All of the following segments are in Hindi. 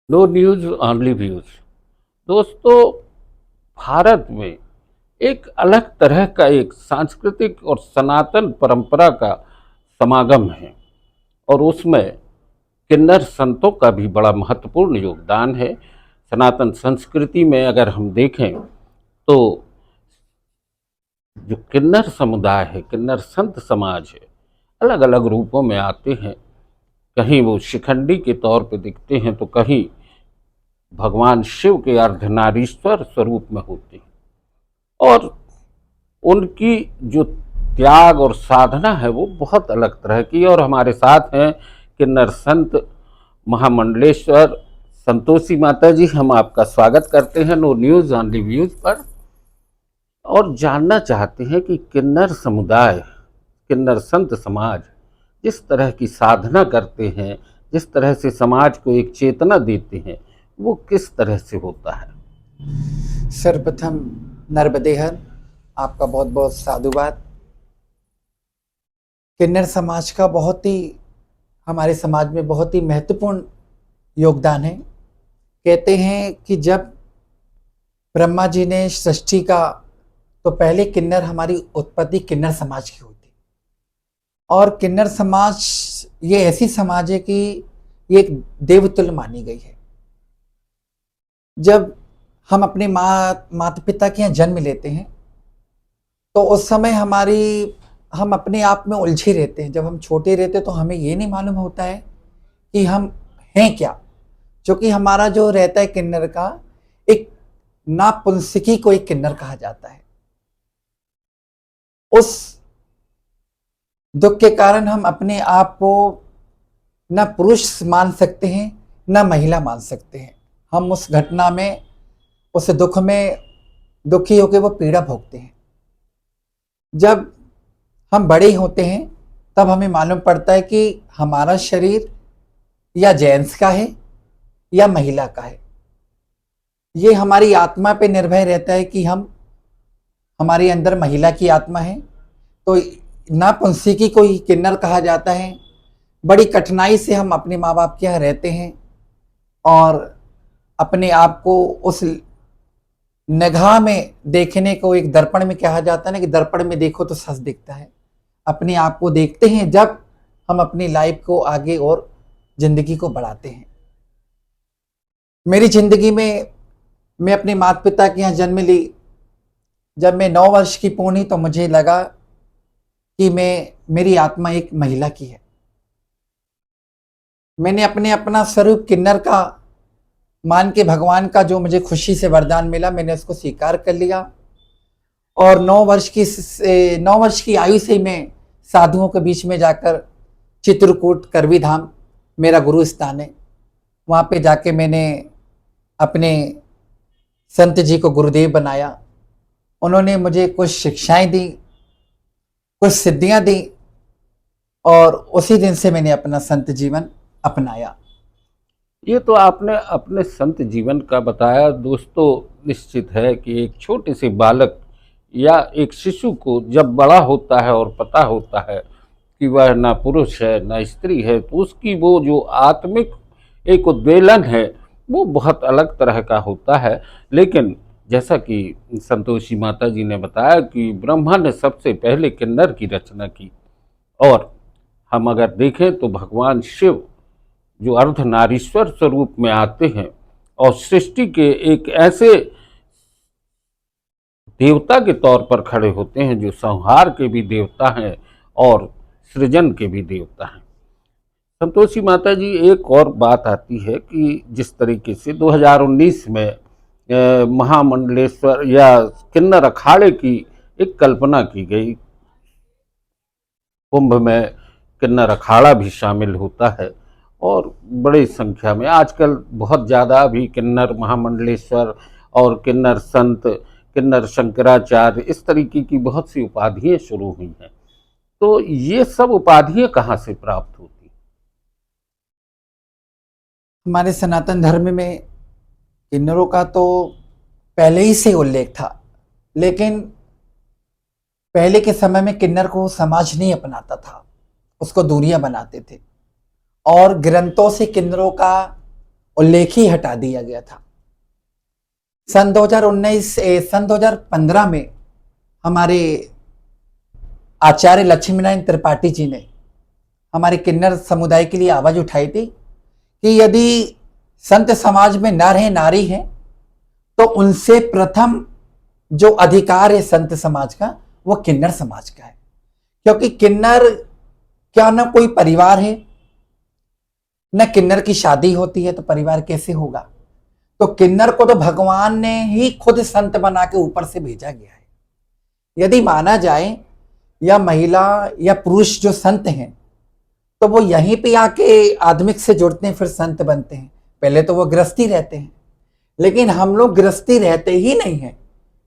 No news only views. दोस्तों, भारत में एक अलग तरह का एक सांस्कृतिक और सनातन परंपरा का समागम है और उसमें किन्नर संतों का भी बड़ा महत्वपूर्ण योगदान है। सनातन संस्कृति में अगर हम देखें तो जो किन्नर समुदाय है, किन्नर संत समाज है, अलग अलग रूपों में आते हैं। कहीं वो शिखंडी के तौर पे दिखते हैं तो कहीं भगवान शिव के अर्धनारीश्वर स्वरूप में होते हैं। और उनकी जो त्याग और साधना है वो बहुत अलग तरह की है। और हमारे साथ हैं किन्नर संत महामंडलेश्वर संतोषी माता जी। हम आपका स्वागत करते हैं नो न्यूज ऑनली व्यूज पर और जानना चाहते हैं कि किन्नर समुदाय, किन्नर संत समाज जिस तरह की साधना करते हैं, जिस तरह से समाज को एक चेतना देते हैं, वो किस तरह से होता है। सर्वप्रथम नर्मदेहर आपका बहुत बहुत साधुवाद। किन्नर समाज का हमारे समाज में बहुत ही महत्वपूर्ण योगदान है। कहते हैं कि जब ब्रह्मा जी ने सृष्टि का तो पहले किन्नर हमारी उत्पत्ति किन्नर समाज की हुई थी। और किन्नर समाज ये ऐसी समाज है कि ये एक देवतुल्य मानी गई है। जब हम अपने माता पिता के यहाँ जन्म लेते हैं तो उस समय हम अपने आप में उलझे रहते हैं। जब हम छोटे रहते हैं तो हमें ये नहीं मालूम होता है कि हम हैं क्या, क्योंकि हमारा जो रहता है किन्नर का एक नापुंसकी को एक किन्नर कहा जाता है। उस दुख के कारण हम अपने आप को न पुरुष मान सकते हैं न महिला मान सकते हैं। हम उस घटना में, उस दुख में दुखी होकर वो पीड़ा भोगते हैं। जब हम बड़े होते हैं तब हमें मालूम पड़ता है कि हमारा शरीर या जेंट्स का है या महिला का है। ये हमारी आत्मा पे निर्भर रहता है कि हमारे अंदर महिला की आत्मा है तो नापुंसकी को ही किन्नर कहा जाता है। बड़ी कठिनाई से हम अपने माँ बाप के यहाँ रहते हैं और अपने आप को उस निगाह में देखने को एक दर्पण में कहा जाता है ना कि दर्पण में देखो तो सच दिखता है। अपने आप को देखते हैं जब हम अपनी लाइफ को आगे और जिंदगी को बढ़ाते हैं। मेरी जिंदगी में मैं अपने माता पिता के यहाँ जन्म ली। जब मैं 9 वर्ष की पूर्णी तो मुझे लगा कि मेरी आत्मा एक महिला की है। मैंने अपना स्वरूप किन्नर का मान के भगवान का जो मुझे खुशी से वरदान मिला मैंने उसको स्वीकार कर लिया। और 9 वर्ष की आयु से मैं साधुओं के बीच में जाकर चित्रकूट करवी धाम मेरा गुरु स्थान है, वहाँ पे जाके मैंने अपने संत जी को गुरुदेव बनाया। उन्होंने मुझे कुछ शिक्षाएं दी, कुछ सिद्धियां दी और उसी दिन से मैंने अपना संत जीवन अपनाया। ये तो आपने अपने संत जीवन का बताया। दोस्तों, निश्चित है कि एक छोटे से बालक या एक शिशु को जब बड़ा होता है और पता होता है कि वह ना पुरुष है ना स्त्री है तो उसकी वो जो आत्मिक एक उद्वेलन है वो बहुत अलग तरह का होता है। लेकिन जैसा कि संतोषी माता जी ने बताया कि ब्रह्मा ने सबसे पहले किन्नर की रचना की। और हम अगर देखें तो भगवान शिव जो अर्धनारीश्वर स्वरूप में आते हैं और सृष्टि के एक ऐसे देवता के तौर पर खड़े होते हैं जो संहार के भी देवता हैं और सृजन के भी देवता हैं। संतोषी माता जी, एक और बात आती है कि जिस तरीके से 2019 में महामंडलेश्वर या किन्नर अखाड़े की एक कल्पना की गई। कुंभ में किन्नर अखाड़ा भी शामिल होता है और बड़ी संख्या में आजकल बहुत ज़्यादा अभी किन्नर महामंडलेश्वर और किन्नर संत, किन्नर शंकराचार्य, इस तरीके की बहुत सी उपाधियाँ शुरू हुई हैं। तो ये सब उपाधियाँ कहाँ से प्राप्त होती? हमारे सनातन धर्म में किन्नरों का तो पहले ही से उल्लेख था, लेकिन पहले के समय में किन्नर को समाज नहीं अपनाता था, उसको दूरियां बनाते थे और ग्रंथों से किन्नरों का उल्लेख ही हटा दिया गया था। सन 2015 में हमारे आचार्य लक्ष्मीनारायण त्रिपाठी जी ने हमारे किन्नर समुदाय के लिए आवाज उठाई थी कि यदि संत समाज में नर है, नारी है, तो उनसे प्रथम जो अधिकार है संत समाज का वो किन्नर समाज का है। क्योंकि किन्नर क्या ना कोई परिवार है, न किन्नर की शादी होती है, तो परिवार कैसे होगा। तो किन्नर को तो भगवान ने ही खुद संत बना के ऊपर से भेजा गया है। यदि माना जाए या महिला या पुरुष जो संत हैं तो वो यहीं पे आके आध्मिक से जुड़ते हैं, फिर संत बनते हैं। पहले तो वो गृहस्थी रहते हैं, लेकिन हम लोग गृहस्थी रहते ही नहीं हैं,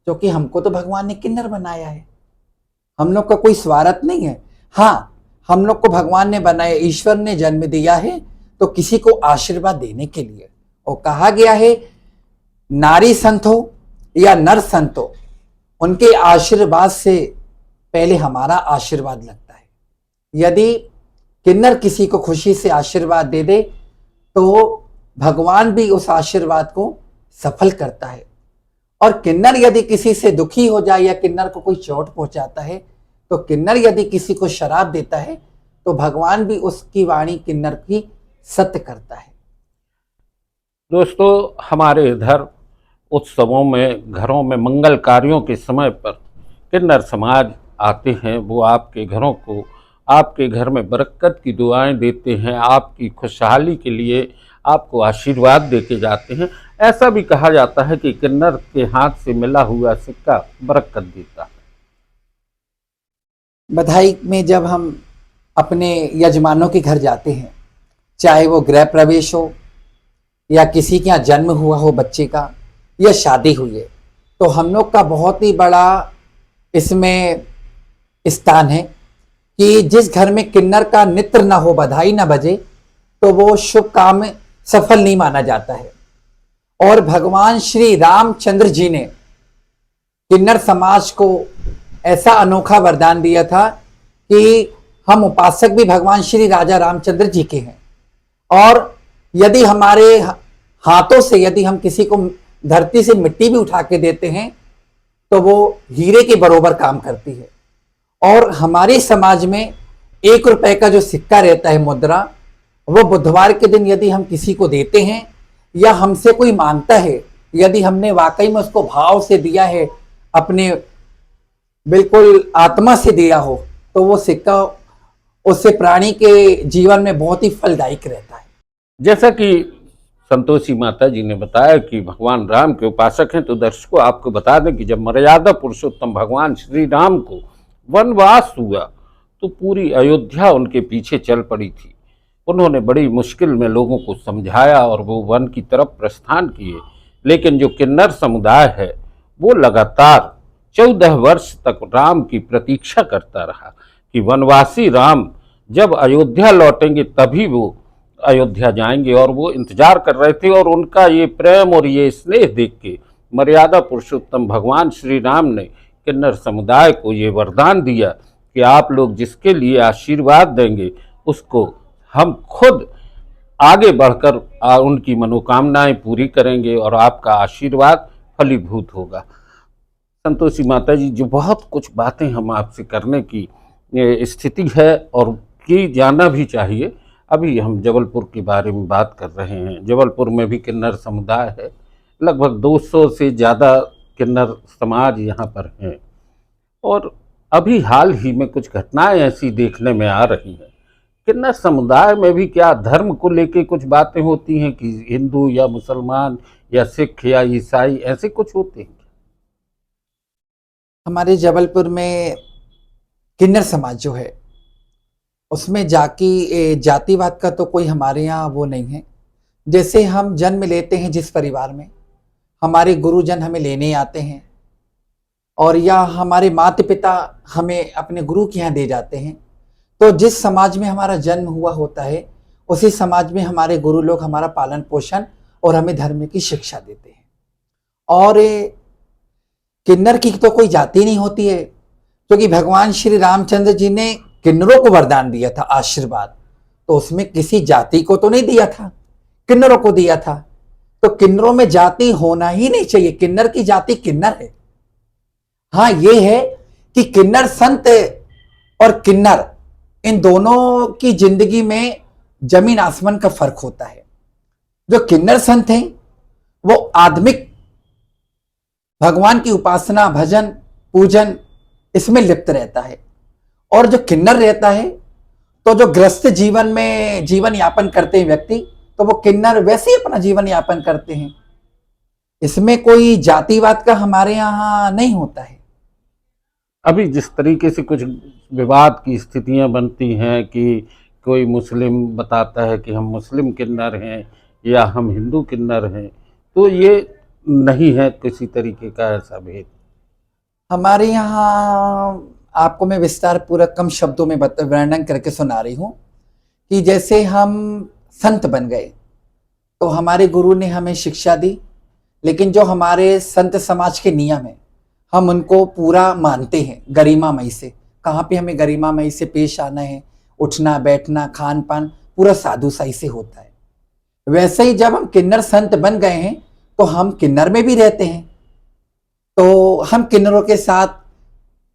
क्योंकि हमको तो भगवान ने किन्नर बनाया है। हम लोग का कोई स्वार्थ नहीं है। हाँ, हम लोग को भगवान ने बनाया, ईश्वर ने जन्म दिया है तो किसी को आशीर्वाद देने के लिए। और कहा गया है नारी संत हो या नर संत हो, उनके आशीर्वाद से पहले हमारा आशीर्वाद लगता है। यदि किन्नर किसी को खुशी से आशीर्वाद दे दे तो भगवान भी उस आशीर्वाद को सफल करता है। और किन्नर यदि किसी से दुखी हो जाए या किन्नर को कोई चोट पहुंचाता है, तो किन्नर यदि किसी को शराब देता है तो भगवान भी उसकी वाणी किन्नर की सत्य करता है। दोस्तों, हमारे इधर उत्सवों में, घरों में, मंगल कार्यों के समय पर किन्नर समाज आते हैं। वो आपके घरों को, आपके घर में बरकत की दुआएं देते हैं, आपकी खुशहाली के लिए आपको आशीर्वाद देके जाते हैं। ऐसा भी कहा जाता है कि किन्नर के हाथ से मिला हुआ सिक्का बरकत देता है। बधाई में जब हम अपने यजमानों के घर जाते हैं, चाहे वो गृह प्रवेश हो या किसी के यहाँ जन्म हुआ हो बच्चे का या शादी हुई है, तो हम लोग का बहुत ही बड़ा इसमें स्थान है कि जिस घर में किन्नर का नृत्य ना हो, बधाई ना बजे, तो वो शुभ काम सफल नहीं माना जाता है। और भगवान श्री रामचंद्र जी ने किन्नर समाज को ऐसा अनोखा वरदान दिया था कि हम उपासक भी भगवान श्री राजा रामचंद्र जी के हैं। और यदि हमारे हाथों से यदि हम किसी को धरती से मिट्टी भी उठा के देते हैं तो वो हीरे के बरोबर काम करती है। और हमारे समाज में 1 रुपए का जो सिक्का रहता है, मुद्रा, वो बुधवार के दिन यदि हम किसी को देते हैं या हमसे कोई मांगता है, यदि हमने वाकई में उसको भाव से दिया है, अपने बिल्कुल आत्मा से दिया हो, तो वो सिक्का उससे प्राणी के जीवन में बहुत ही फलदायक रहता है। जैसा कि संतोषी माता जी ने बताया कि भगवान राम के उपासक हैं, तो दर्शकों आपको बता दें कि जब मर्यादा पुरुषोत्तम भगवान श्री राम को वनवास हुआ तो पूरी अयोध्या उनके पीछे चल पड़ी थी। उन्होंने बड़ी मुश्किल में लोगों को समझाया और वो वन की तरफ प्रस्थान किए। लेकिन जो किन्नर समुदाय है वो लगातार 14 वर्ष तक राम की प्रतीक्षा करता रहा कि वनवासी राम जब अयोध्या लौटेंगे तभी वो अयोध्या जाएंगे, और वो इंतजार कर रहे थे। और उनका ये प्रेम और ये स्नेह देख के मर्यादा पुरुषोत्तम भगवान श्री राम ने किन्नर समुदाय को ये वरदान दिया कि आप लोग जिसके लिए आशीर्वाद देंगे उसको हम खुद आगे बढ़कर उनकी मनोकामनाएं पूरी करेंगे और आपका आशीर्वाद फलीभूत होगा। संतोषी माता जी, जो बहुत कुछ बातें हम आपसे करने की स्थिति है और की जाना भी चाहिए। अभी हम जबलपुर के बारे में बात कर रहे हैं। जबलपुर में भी किन्नर समुदाय है, लगभग 200 से ज़्यादा किन्नर समाज यहाँ पर हैं। और अभी हाल ही में कुछ घटनाएं ऐसी देखने में आ रही हैं। किन्नर समुदाय में भी क्या धर्म को लेके कुछ बातें होती हैं कि हिंदू या मुसलमान या सिख या ईसाई ऐसे कुछ होते हैं? हमारे जबलपुर में किन्नर समाज जो है उसमें जातिवाद का तो कोई हमारे यहाँ वो नहीं है। जैसे हम जन्म लेते हैं जिस परिवार में, हमारे गुरुजन हमें लेने आते हैं और या हमारे माता पिता हमें अपने गुरु के यहाँ दे जाते हैं, तो जिस समाज में हमारा जन्म हुआ होता है उसी समाज में हमारे गुरु लोग हमारा पालन पोषण और हमें धर्म की शिक्षा देते हैं। और किन्नर की तो कोई जाति नहीं होती है, क्योंकि भगवान श्री रामचंद्र जी ने किन्नरों को वरदान दिया था आशीर्वाद, तो उसमें किसी जाति को तो नहीं दिया था, किन्नरों को दिया था। तो किन्नरों में जाति होना ही नहीं चाहिए, किन्नर की जाति किन्नर है। हाँ ये है कि किन्नर संत और किन्नर, इन दोनों की जिंदगी में जमीन आसमान का फर्क होता है। जो किन्नर संत हैं वो आत्मिक भगवान की उपासना, भजन, पूजन इसमें लिप्त रहता है। और जो किन्नर रहता है, तो जो ग्रस्त जीवन में जीवन यापन करते हैं व्यक्ति, तो वो किन्नर वैसे ही अपना जीवन यापन करते हैं। इसमें कोई जातिवाद का हमारे यहाँ नहीं होता है। अभी जिस तरीके से कुछ विवाद की स्थितियां बनती हैं कि कोई मुस्लिम बताता है कि हम मुस्लिम किन्नर हैं या हम हिंदू किन्नर हैं, तो ये नहीं है किसी तरीके का ऐसा भेद। हमारे यहाँ आपको मैं विस्तार पूर्वक कम शब्दों में वर्णन करके सुना रही हूँ कि जैसे हम संत बन गए तो हमारे गुरु ने हमें शिक्षा दी, लेकिन जो हमारे संत समाज के नियम है हम उनको पूरा मानते हैं गरिमामयी से। कहाँ पे हमें गरिमामयी से पेश आना है, उठना बैठना खान पान पूरा साधुसाई से होता है। वैसे ही जब हम किन्नर संत बन गए हैं तो हम किन्नर में भी रहते हैं, तो हम किन्नरों के साथ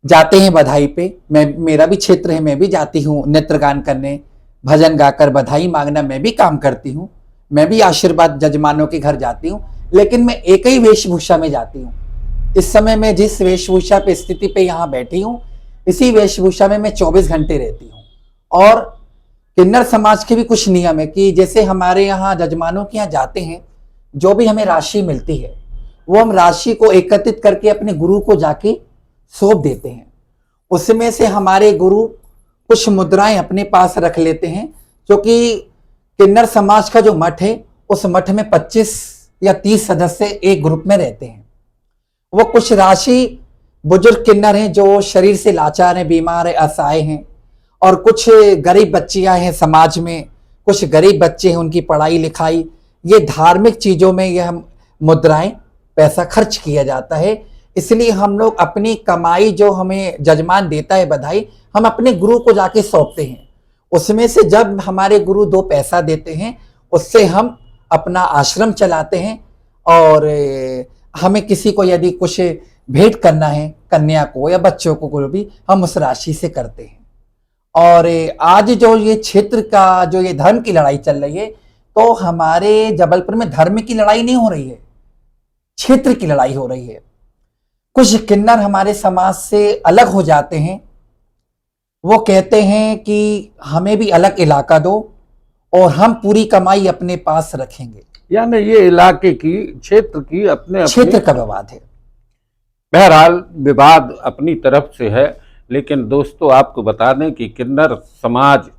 जाते हैं बधाई पे। मेरा भी क्षेत्र है, मैं भी जाती हूँ नृत्य गान करने, भजन गाकर बधाई मांगना, मैं भी काम करती हूँ। मैं भी आशीर्वाद जजमानों के घर जाती हूँ, लेकिन मैं एक ही वेशभूषा में जाती हूँ। इस समय मैं जिस वेशभूषा पे स्थिति पे यहाँ बैठी हूँ, इसी वेशभूषा में मैं 24 घंटे रहती हूँ। और किन्नर समाज के भी कुछ नियम है कि जैसे हमारे यहाँ जजमानों के यहाँ जाते हैं, जो भी हमें राशि मिलती है वो हम राशि को एकत्रित करके अपने गुरु को जाके सौंप देते हैं। उसमें से हमारे गुरु कुछ मुद्राएं अपने पास रख लेते हैं, क्योंकि किन्नर समाज का जो मठ है उस मठ में 25 या 30 सदस्य एक ग्रुप में रहते हैं। वो कुछ राशि बुजुर्ग किन्नर हैं जो शरीर से लाचार हैं, बीमार हैं, असहाय हैं, और कुछ गरीब बच्चियां हैं समाज में, कुछ गरीब बच्चे हैं, उनकी पढ़ाई लिखाई, ये धार्मिक चीजों में यह मुद्राएं पैसा खर्च किया जाता है। इसलिए हम लोग अपनी कमाई जो हमें जजमान देता है बधाई, हम अपने गुरु को जाके सौंपते हैं। उसमें से जब हमारे गुरु 2 पैसा देते हैं उससे हम अपना आश्रम चलाते हैं, और हमें किसी को यदि कुछ भेंट करना है, कन्या को या बच्चों को भी, हम उस राशि से करते हैं। और आज जो ये क्षेत्र का जो ये धर्म की लड़ाई चल रही है, तो हमारे जबलपुर में धर्म की लड़ाई नहीं हो रही है, क्षेत्र की लड़ाई हो रही है। कुछ किन्नर हमारे समाज से अलग हो जाते हैं, वो कहते हैं कि हमें भी अलग इलाका दो और हम पूरी कमाई अपने पास रखेंगे। यानी ये इलाके की, क्षेत्र की अपने क्षेत्र का विवाद है। बहरहाल विवाद अपनी तरफ से है, लेकिन दोस्तों आपको बता दें कि किन्नर समाज,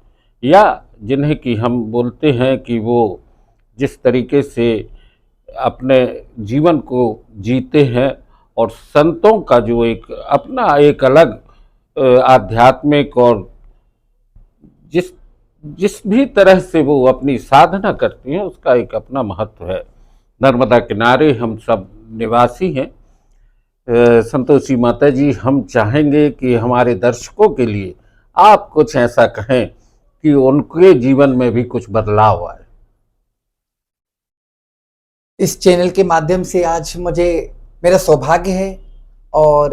या जिन्हें कि हम बोलते हैं कि वो जिस तरीके से अपने जीवन को जीते हैं, और संतों का जो एक अपना एक अलग आध्यात्मिक और जिस भी तरह से वो अपनी साधना करती हैं उसका एक अपना महत्व है। नर्मदा किनारे हम सब निवासी हैं। संतोषी माता जी, हम चाहेंगे कि हमारे दर्शकों के लिए आप कुछ ऐसा कहें कि उनके जीवन में भी कुछ बदलाव आए। इस चैनल के माध्यम से आज मुझे मेरा सौभाग्य है, और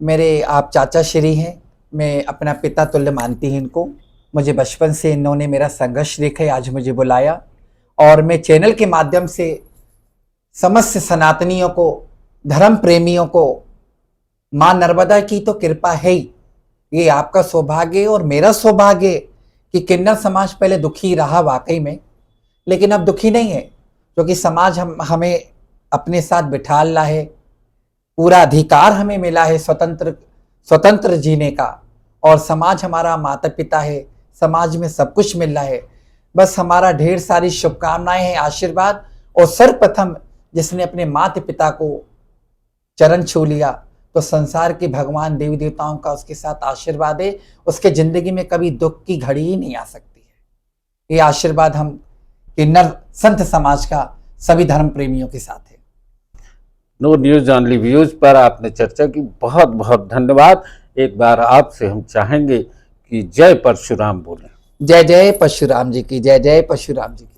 मेरे आप चाचा श्री हैं, मैं अपना पिता तुल्य मानती हूँ इनको। मुझे बचपन से इन्होंने मेरा संघर्ष देखा है, आज मुझे बुलाया, और मैं चैनल के माध्यम से समस्त सनातनियों को, धर्म प्रेमियों को, माँ नर्मदा की तो कृपा है ही, ये आपका सौभाग्य और मेरा सौभाग्य कि किन्नर समाज पहले दुखी रहा वाकई में, लेकिन अब दुखी नहीं है, क्योंकि समाज हमें अपने साथ बिठा ला है, पूरा अधिकार हमें मिला है स्वतंत्र जीने का, और समाज हमारा माता पिता है, समाज में सब कुछ मिल रहा है। बस हमारा ढेर सारी शुभकामनाएं हैं, आशीर्वाद, और सर्वप्रथम जिसने अपने माता पिता को चरण छू लिया तो संसार के भगवान देवी देवताओं का उसके साथ आशीर्वाद है, उसके जिंदगी में कभी दुख की घड़ी ही नहीं आ सकती है। ये आशीर्वाद हम किन्नर संत समाज का सभी धर्म प्रेमियों के साथ है। नो न्यूज ऑनली व्यूज पर आपने चर्चा की, बहुत बहुत धन्यवाद। एक बार आपसे हम चाहेंगे कि जय परशुराम बोलें। जय जय परशुराम जी की, जय जय परशुराम जी की।